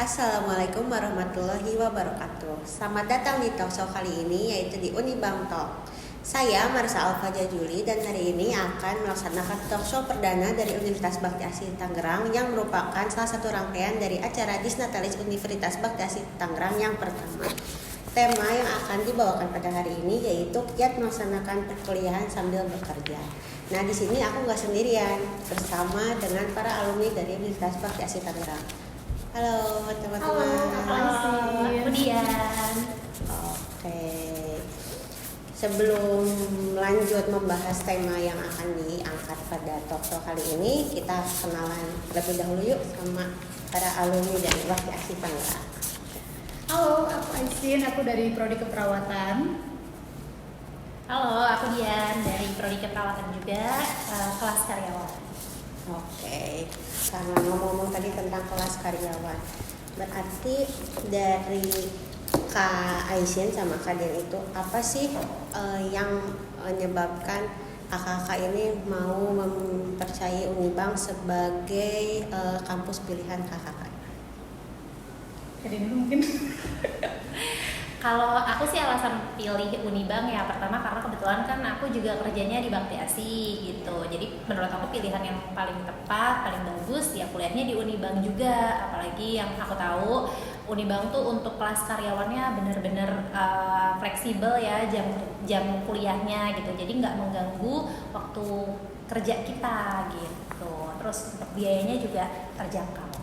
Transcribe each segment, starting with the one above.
Assalamualaikum warahmatullahi wabarakatuh. Selamat datang di talkshow kali ini, yaitu di Unibang Talk. Saya Marsa Alfa Jajuli dan hari ini akan melaksanakan talkshow perdana dari Universitas Bakti Asih Tangerang yang merupakan salah satu rangkaian dari acara Disnatalis Universitas Bakti Asih Tangerang yang pertama. Tema yang akan dibawakan pada hari ini yaitu kiat melaksanakan perkuliahan sambil bekerja. Nah, di sini aku nggak sendirian, bersama dengan para alumni dari Universitas Bakti Asih Tangerang. Halo teman-teman. Halo, aku Dian. Oke. Sebelum lanjut membahas tema yang akan diangkat pada talkshow kali ini, kita kenalan terlebih dahulu yuk sama para alumni dari Bakti Asih Tangerang. Halo, aku Aisin, aku dari Prodi Keperawatan. Halo, aku Dian dari Prodi Keperawatan juga, kelas karyawan. Oke, karena ngomong-ngomong tadi tentang kelas karyawan, berarti dari Kak Aisin sama Kak Dian itu apa sih yang menyebabkan kakak-kakak ini mau mempercayai Unibang sebagai kampus pilihan kakak-kakak? Jadi mungkin kalau aku sih alasan pilih Unibang ya pertama karena kebetulan kan aku juga kerjanya di Bakti Asih gitu. Jadi menurut aku pilihan yang paling tepat, paling bagus ya kuliahnya di Unibang juga. Apalagi yang aku tahu Unibang tuh untuk kelas karyawannya bener-bener fleksibel ya jam kuliahnya gitu. Jadi nggak mengganggu waktu kerja kita gitu. Terus untuk biayanya juga terjangkau.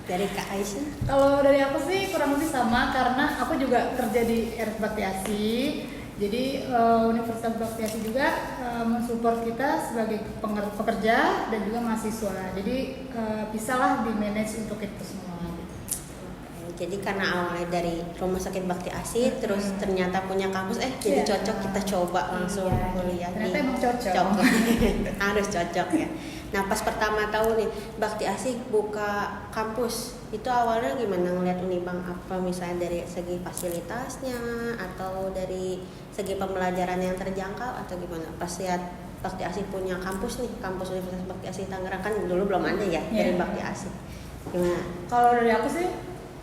Dari Kak Aisin? Kalau dari aku sih kurang lebih sama karena aku juga kerja di RS Bakti Asih. Jadi Universitas Bakti Asih juga mensupport kita sebagai pekerja dan juga mahasiswa. Jadi bisalah di manage untuk itu semua. Jadi karena awalnya dari Rumah Sakit Bakti Asih, terus ternyata punya kampus, jadi cocok kita coba langsung kuliah. Ternyata emang cocok. Harus cocok ya. Nah pas pertama tahu nih Bakti Asih buka kampus, itu awalnya gimana ngeliat Unibang? Apa misalnya dari segi fasilitasnya atau dari segi pembelajaran yang terjangkau atau gimana? Pas lihat Bakti Asih punya kampus nih, kampus Universitas Bakti Asih Tangerang kan dulu belum ada ya dari Bakti Asih. Gimana? Kalau dari aku sih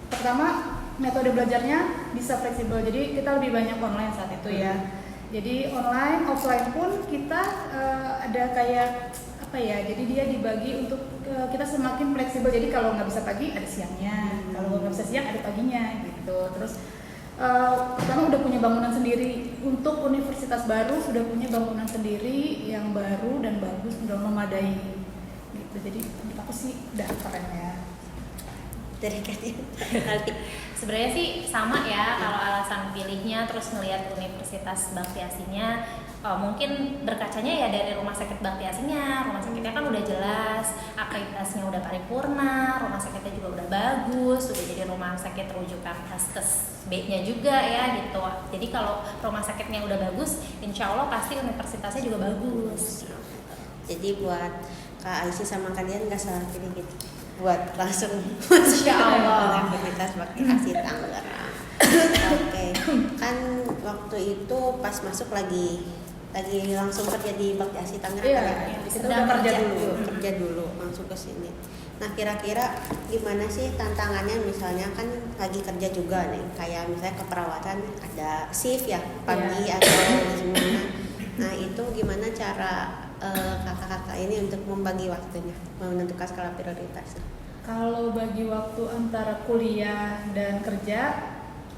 pertama metode belajarnya bisa fleksibel, jadi kita lebih banyak online saat itu ya. Jadi online, offline pun kita ada kayak apa ya? Jadi dia dibagi untuk kita semakin fleksibel. Jadi kalau nggak bisa pagi ada siangnya, kalau nggak bisa siang ada paginya gitu. Terus karena udah punya bangunan sendiri untuk universitas baru, sudah punya bangunan sendiri yang baru dan bagus, udah memadai gitu. Jadi menurut aku sih udah keren ya. Dari Katia. Sebenarnya sih sama ya kalau alasan pilihnya, terus ngelihat Universitas Bakti Asihnya mungkin berkacanya ya dari Rumah Sakit Bakti Asihnya. Rumah sakitnya kan udah jelas, akreditasinya udah paripurna, rumah sakitnya juga udah bagus, udah jadi rumah sakit rujukan Faskes B-nya juga ya gitu. Jadi kalau rumah sakitnya udah bagus, insya Allah pasti universitasnya juga bagus. Jadi buat Kak Aisyah sama kalian nggak salah pilih gitu, buat langsung Masya Allah Universitas Bakti Asih Tangerang. Oke, kan waktu itu pas masuk lagi langsung kerja di Bakti Asih Tangerang ya? Kita udah kerja dulu langsung ke sini. Nah kira-kira gimana sih tantangannya, misalnya kan lagi kerja juga nih, kayak misalnya keperawatan ada shift ya pagi atau gimana. Nah itu gimana cara kakak-kakak ini untuk membagi waktunya, menentukan skala prioritas? Kalau bagi waktu antara kuliah dan kerja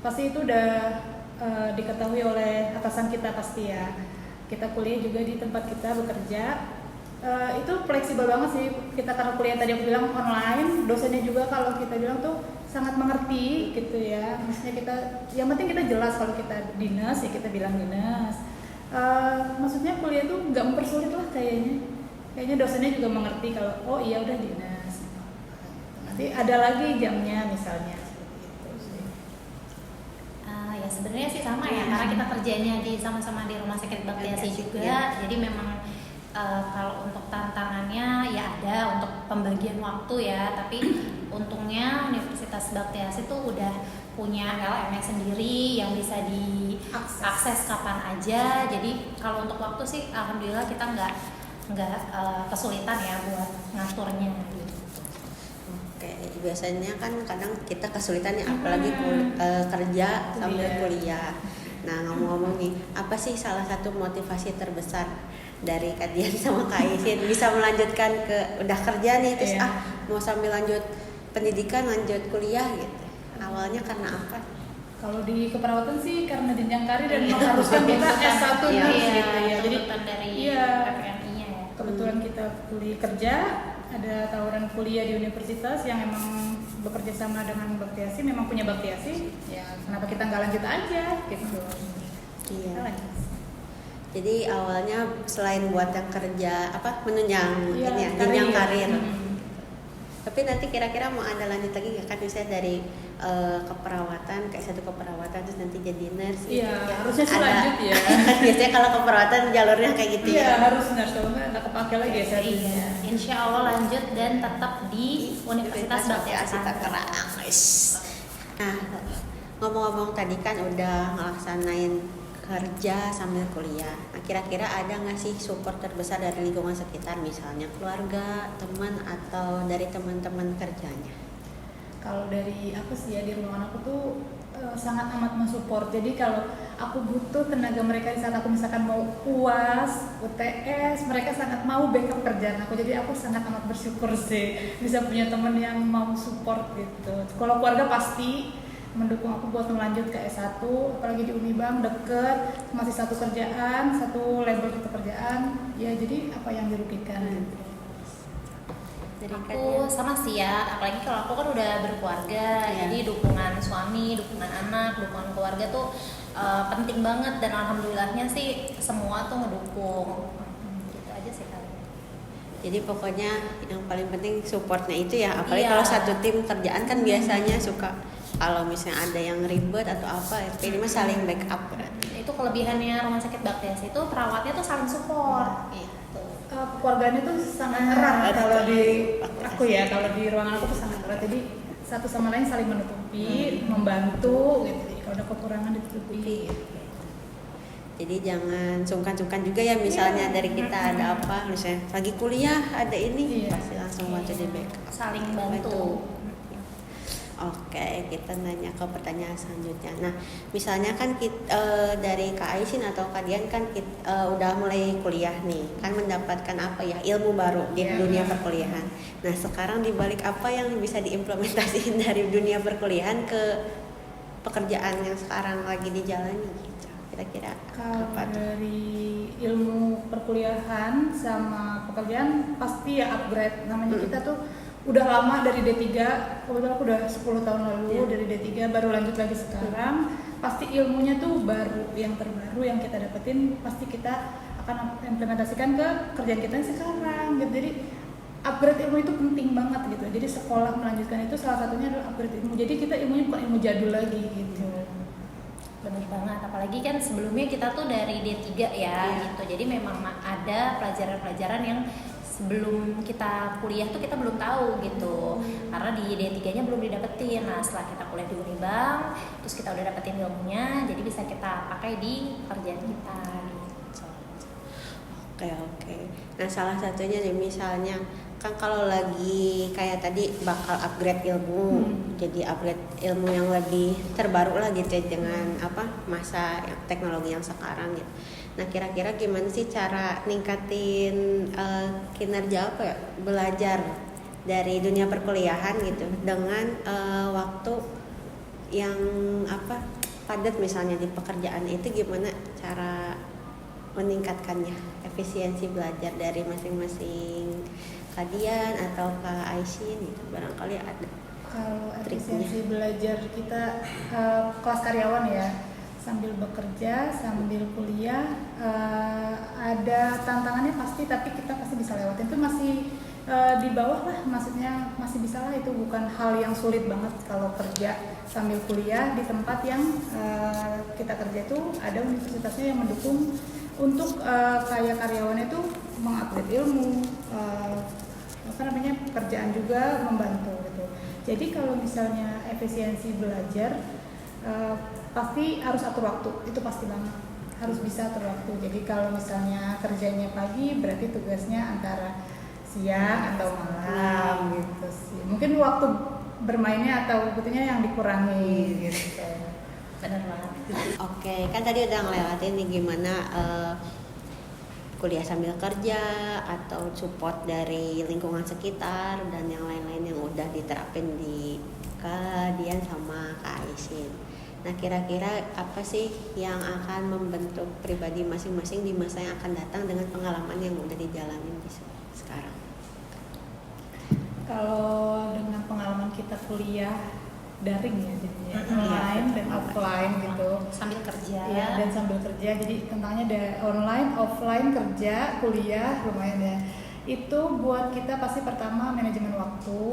pasti itu udah diketahui oleh atasan kita pasti ya. Kita kuliah juga di tempat kita bekerja, itu fleksibel banget sih kita, karena kuliah tadi aku bilang online, dosennya juga kalau kita bilang tuh sangat mengerti gitu ya. Maksudnya kita, yang penting kita jelas kalau kita dinas ya kita bilang dinas. Maksudnya kuliah tuh nggak mempersulit lah kayaknya dosennya juga mengerti kalau oh iya udah dinas, nanti ada lagi jamnya misalnya seperti itu sih. Ya sebenarnya sih sama ya, karena kita kerjanya sama-sama di Rumah Sakit Bakti Asih juga ya. Jadi memang kalau untuk tantangannya ya ada untuk pembagian waktu ya, tapi untungnya Universitas Bakti Asih tuh udah punya LM-nya sendiri yang bisa diakses kapan aja. Jadi kalau untuk waktu sih alhamdulillah kita nggak kesulitan ya buat ngaturnya gitu. Oke, biasanya kan kadang kita kesulitan ya, apalagi kerja sambil kuliah. Nah ngomong-ngomong nih, apa sih salah satu motivasi terbesar dari Kak Dian sama Kak Aisin bisa melanjutkan ke udah kerja nih terus mau sambil lanjut pendidikan, lanjut kuliah gitu? Awalnya karena apa? Kalau di keperawatan sih karena jenjang karir dan mengharuskan kita S1 gitu ya. Jadi dari PPNI-nya ya. Kebetulan kita kerja, ada tawaran kuliah di universitas yang emang bekerja sama dengan Baktiasi, memang punya Baktiasi. Ya, kenapa kita nggak lanjut aja gitu. Iya. Jadi awalnya selain buat yang kerja menunjang mungkin ya, jenjang karir. Tapi nanti kira-kira mau ada lanjut lagi nggak kan, misalnya dari keperawatan kayak satu keperawatan terus nanti jadi nurse? Iya, harusnya sih lanjut ya. Biasanya kalau keperawatan jalurnya kayak gitu ya. Iya, harus nurse, kalau nggak kepake lagi ya. Iya, insya Allah lanjut dan tetap di Universitas Baktiasi Tangerang. Nah, ngomong-ngomong tadi kan udah ngelaksanain kerja sambil kuliah. Nah, kira-kira ada nggak sih support terbesar dari lingkungan sekitar, misalnya keluarga, teman, atau dari teman-teman kerjanya? Kalau dari aku sih ya, di ruangan aku tuh sangat amat mensupport. Jadi kalau aku butuh tenaga mereka di saat aku misalkan mau UAS, UTS, mereka sangat mau backup kerjaan aku. Jadi aku sangat amat bersyukur sih bisa punya teman yang mau support gitu. Kalau keluarga pasti mendukung aku buat melanjut ke S1, apalagi di Unibang deket, masih satu kerjaan, satu label pekerjaan, ya jadi apa yang dirugikan. Aku sama sih ya, apalagi kalau aku kan udah berkeluarga, jadi dukungan suami, dukungan anak, dukungan keluarga tuh penting banget, dan alhamdulillahnya sih semua tuh ngedukung. Gitu aja sih kali. Jadi pokoknya yang paling penting supportnya itu ya, apalagi kalau satu tim kerjaan kan biasanya suka kalau misalnya ada yang ribet atau apa, ini mah saling backup. Itu kelebihannya rumah sakit Baktiasi itu perawatnya tuh saling support. Gitu. Keluarganya tuh sangat erat kalau di aku ya, kalau di ruangan aku tuh sangat erat. Jadi satu sama lain saling menutupi, membantu gitu. Kalau ada kekurangan ditutupi. Jadi jangan sungkan-sungkan juga ya, misalnya dari kita ada apa, misalnya pagi kuliah ada ini, pasti langsung bantu di backup. Saling bantu. Oke, kita nanya ke pertanyaan selanjutnya. Nah, misalnya kan kita, dari Kak Aisin atau Kak Dian kan udah mulai kuliah nih, kan mendapatkan apa ya, ilmu baru di dunia perkuliahan. Nah, sekarang dibalik apa yang bisa diimplementasikan dari dunia perkuliahan ke pekerjaan yang sekarang lagi dijalani gitu? Kira-kira kalau apa tuh? dari ilmu perkuliahan sama pekerjaan pasti ya upgrade. Namanya kita tuh udah lama dari D3, kebetulan aku udah 10 tahun lalu dari D3 baru lanjut lagi sekarang. Pasti ilmunya tuh baru, yang terbaru yang kita dapetin pasti kita akan implementasikan ke kerjaan kita yang sekarang gitu. Jadi upgrade ilmu itu penting banget gitu. Jadi sekolah melanjutkan itu salah satunya adalah upgrade ilmu. Jadi kita ilmunya bukan ilmu jadul lagi gitu. Bener banget, apalagi kan sebelumnya kita tuh dari D3 ya gitu. Jadi memang ada pelajaran-pelajaran yang sebelum kita kuliah tuh kita belum tahu gitu, karena di D3-nya belum didapetin. Nah, setelah kita kuliah di Unibang, terus kita udah dapetin ilmunya, jadi bisa kita pakai di pekerjaan kita gitu. Oke. Nah, salah satunya nih misalnya kan kalau lagi kayak tadi bakal upgrade ilmu, jadi upgrade ilmu yang lebih terbaru lah gitu dengan masa teknologi yang sekarang gitu. Nah, kira-kira gimana sih cara ningkatin kinerja belajar dari dunia perkuliahan gitu dengan waktu yang padat misalnya di pekerjaan itu, gimana cara meningkatkannya, efisiensi belajar dari masing-masing Kak Dian atau Kak Aisin gitu, barangkali ada. Kalau efisiensi belajar kita kelas karyawan ya, sambil bekerja, sambil kuliah, ada tantangannya pasti, tapi kita pasti bisa lewatin. Itu masih di bawah lah, maksudnya masih bisa lah, itu bukan hal yang sulit banget kalau kerja sambil kuliah di tempat yang kita kerja itu ada universitasnya yang mendukung untuk kayak karyawannya itu mengupgrade ilmu, pekerjaan juga membantu gitu. Jadi kalau misalnya efisiensi belajar pasti harus atur waktu, itu pasti banget harus bisa atur waktu. Jadi kalau misalnya kerjanya pagi, berarti tugasnya antara siang atau malam gitu sih. Mungkin waktu bermainnya atau betulnya yang dikurangi gitu. Bener banget. Oke, kan tadi udah ngelewatin nih gimana kuliah sambil kerja atau support dari lingkungan sekitar dan yang lain-lain yang udah diterapin di Kak Dian sama Kak Aisin. Nah, kira-kira apa sih yang akan membentuk pribadi masing-masing di masa yang akan datang dengan pengalaman yang udah dijalanin di sekarang? Kalau dengan pengalaman kita kuliah daring ya jadinya, Mm-hmm. online Iya, dan offline gitu. Sambil kerja. Iya, dan sambil kerja, jadi tentangnya ada online, offline, kerja, kuliah, lumayan ya. Itu buat kita pasti pertama manajemen waktu,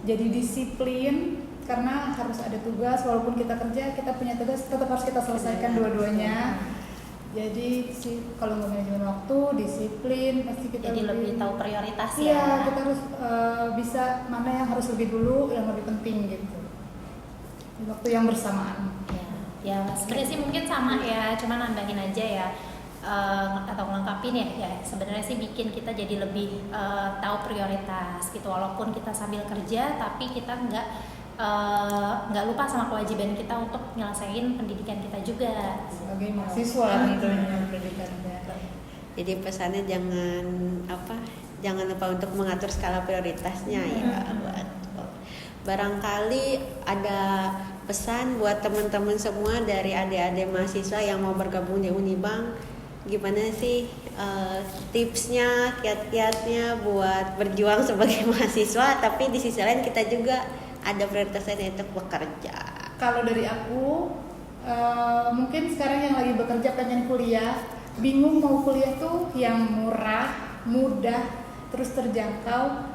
jadi disiplin karena harus ada tugas, walaupun kita kerja, kita punya tugas tetap harus kita selesaikan dua-duanya. Jadi kalau nggak manajemen waktu, disiplin, pasti kita Jadi lebih tahu prioritas Iya, ya. kita harus bisa mana yang harus lebih dulu, yang lebih penting gitu. Di waktu yang bersamaan. Ya sebenarnya sih mungkin sama ya, cuma nambahin aja ya, atau ngelengkapin ya sebenarnya sih bikin kita jadi lebih tahu prioritas gitu, walaupun kita sambil kerja tapi kita nggak lupa sama kewajiban kita untuk nyelesain pendidikan kita juga Sebagai mahasiswa tentunya pendidikannya. Jadi pesannya jangan lupa untuk mengatur skala prioritasnya ya. Barangkali ada pesan buat teman-teman semua dari adik-adik mahasiswa yang mau bergabung di Unibang, gimana sih tipsnya, kiat-kiatnya buat berjuang sebagai mahasiswa, tapi di sisi lain kita juga ada prioritasnya yaitu bekerja. Kalau dari aku, mungkin sekarang yang lagi bekerja pengen kuliah, bingung mau kuliah tuh yang murah, mudah, terus terjangkau,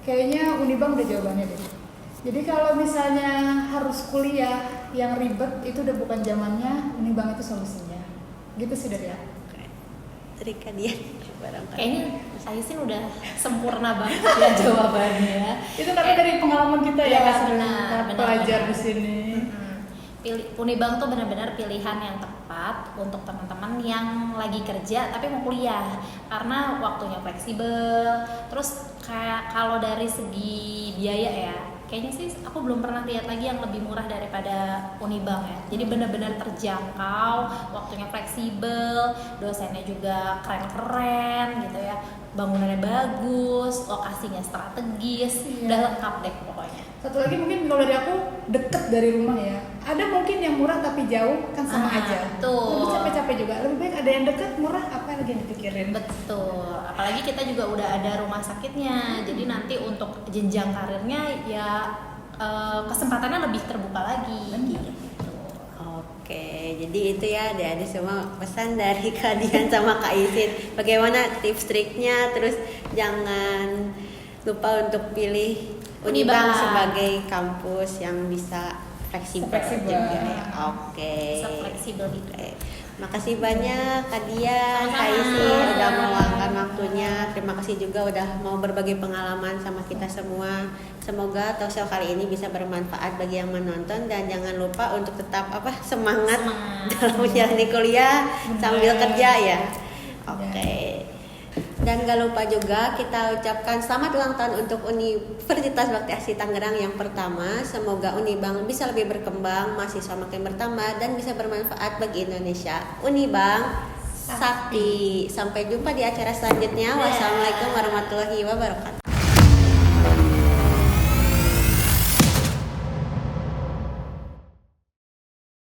kayaknya Unibang udah jawabannya deh. Jadi kalau misalnya harus kuliah yang ribet, itu udah bukan zamannya, Unibang itu solusinya. Gitu sih dari aku. Dari Kak Dian barangkali. kayaknya Aisin udah sempurna banget ya jawabannya. Itu karena dari pengalaman kita ya, Iya, benar, benar, pelajar benar. di sini. Unibang tuh benar-benar pilihan yang tepat untuk teman-teman yang lagi kerja tapi mau kuliah, karena waktunya fleksibel. Terus kayak kalau dari segi biaya ya, kayaknya sih aku belum pernah lihat lagi yang lebih murah daripada Unibang ya. Jadi benar-benar terjangkau, waktunya fleksibel, dosennya juga keren-keren gitu ya, bangunannya bagus, lokasinya strategis, udah lengkap deh pokoknya. Satu lagi mungkin kalau dari aku, deket dari rumah ya. Ada mungkin yang murah tapi jauh, kan sama aja. Betul. Lebih capek-capek juga. Lebih baik ada yang deket, murah, apa lagi yang dipikirin. Betul, apalagi kita juga udah ada rumah sakitnya, jadi nanti untuk jenjang karirnya ya kesempatannya lebih terbuka lagi. Gitu. Oke, jadi itu ya adik-adik semua pesan dari Kak Dian sama Kak Isin. Bagaimana tips triknya, terus jangan lupa untuk pilih Unibang sebagai kampus yang bisa fleksibel juga ya. Oke. Fleksibel gitu. Makasih banyak Kak Dian, Kak Isin udah meluangkan waktunya. Terima kasih juga udah mau berbagi pengalaman sama kita semua. Semoga talk show kali ini bisa bermanfaat bagi yang menonton, dan jangan lupa untuk tetap semangat dalam menjalani kuliah sambil kerja ya. Oke. Dan gak lupa juga kita ucapkan selamat ulang tahun untuk Universitas Bakti Asih Tangerang yang pertama. Semoga Unibang bisa lebih berkembang, mahasiswa makin bertambah, dan bisa bermanfaat bagi Indonesia. Unibang Sakti. Sampai jumpa di acara selanjutnya. Wassalamualaikum warahmatullahi wabarakatuh.